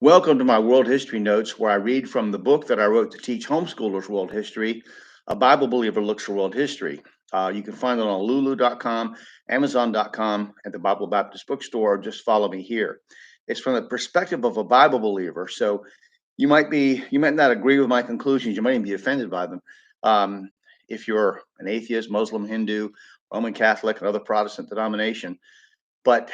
Welcome to my World History Notes, where I read from the book that I wrote to teach homeschoolers world history. A Bible Believer Looks for World History. You can find it on lulu.com, amazon.com, and the Bible Baptist Bookstore. Just follow me here. It's from the perspective of a Bible believer. So you might not agree with my conclusions. You might even be offended by them. Um, if you're an atheist, Muslim, Hindu, Roman Catholic, another Protestant denomination, but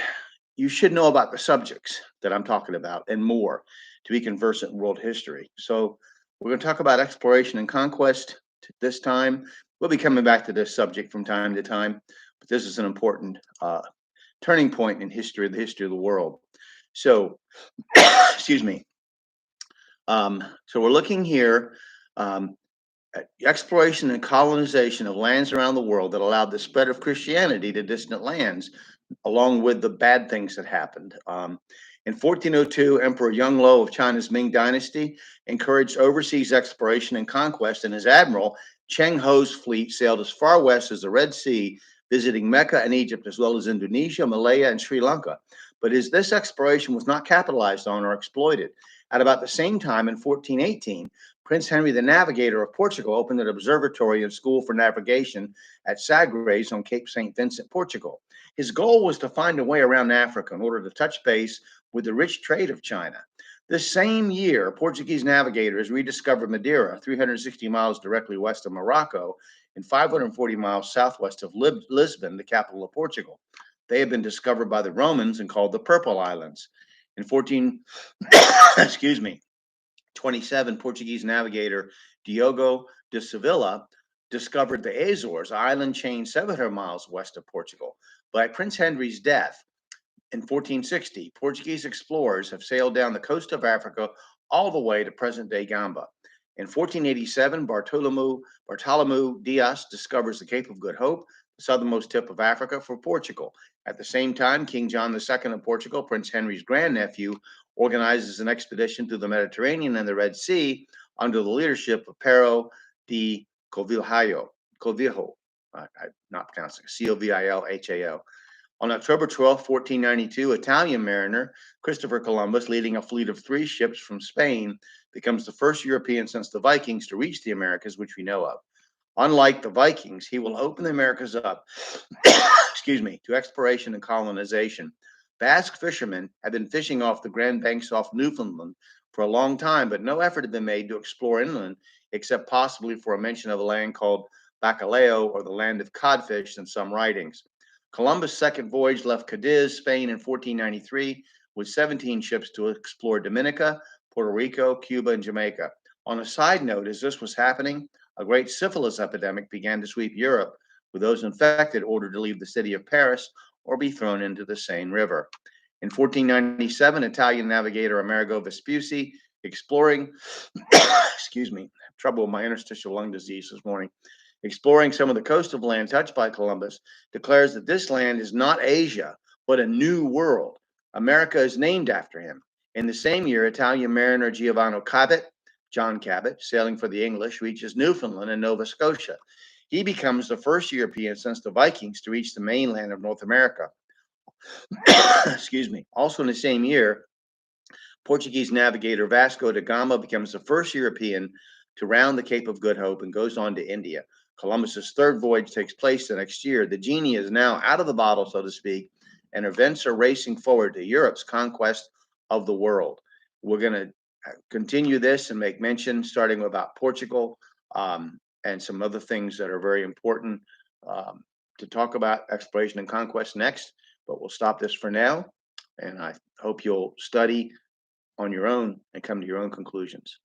you should know about the subjects that I'm talking about and more to be conversant in world history. So we're going to talk about exploration and conquest this time. We'll be coming back to this subject from time to time, but this is an important turning point in history, the history of the world. So, excuse me. So we're looking here um, at exploration and colonization of lands around the world that allowed the spread of Christianity to distant lands, along with the bad things that happened. In 1402, Emperor Yongle of China's Ming Dynasty encouraged overseas exploration and conquest, and his admiral, Cheng Ho's fleet sailed as far west as the Red Sea, visiting Mecca and Egypt, as well as Indonesia, Malaya, and Sri Lanka. But this exploration was not capitalized on or exploited. At about the same time, in 1418, Prince Henry the Navigator of Portugal opened an observatory and school for navigation at Sagres on Cape St. Vincent, Portugal. His goal was to find a way around Africa in order to touch base with the rich trade of China. This same year, Portuguese navigators rediscovered Madeira, 360 miles directly west of Morocco and 540 miles southwest of Lisbon, the capital of Portugal. They had been discovered by the Romans and called the Purple Islands. In 14, excuse me, 27, Portuguese navigator Diogo de Sevilla discovered the Azores, an island chain 700 miles west of Portugal. By Prince Henry's death in 1460, Portuguese explorers have sailed down the coast of Africa all the way to present-day Gamba. In 1487, Bartolomeu Dias discovers the Cape of Good Hope, the southernmost tip of Africa, for Portugal. At the same time, King John II of Portugal, Prince Henry's grandnephew, organizes an expedition through the Mediterranean and the Red Sea under the leadership of Pero de Covilhã. I'm not pronouncing it, Covilhao. On October 12, 1492, Italian mariner Christopher Columbus, leading a fleet of 3 ships from Spain, becomes the first European since the Vikings to reach the Americas, which we know of. Unlike the Vikings, he will open the Americas up, excuse me, to exploration and colonization. Basque fishermen had been fishing off the Grand Banks off Newfoundland for a long time, but no effort had been made to explore inland, except possibly for a mention of a land called Bacalao, or the land of codfish, in some writings. Columbus' second voyage left Cadiz, Spain, in 1493 with 17 ships to explore Dominica, Puerto Rico, Cuba, and Jamaica. On a side note, as this was happening, a great syphilis epidemic began to sweep Europe, with those infected ordered to leave the city of Paris or be thrown into the Seine River. In 1497, Italian navigator Amerigo Vespucci, exploring, excuse me, trouble with my interstitial lung disease this morning, exploring some of the coast of land touched by Columbus, declares that this land is not Asia, but a new world. America is named after him. In the same year, Italian mariner John Cabot, sailing for the English, reaches Newfoundland and Nova Scotia. He becomes the first European since the Vikings to reach the mainland of North America. Excuse me. Also in the same year, Portuguese navigator Vasco da Gama becomes the first European to round the Cape of Good Hope and goes on to India. Columbus's third voyage takes place the next year. The genie is now out of the bottle, so to speak, and events are racing forward to Europe's conquest of the world. We're going to continue this and make mention, starting about Portugal and some other things that are very important to talk about exploration and conquest next. But we'll stop this for now, and I hope you'll study on your own and come to your own conclusions.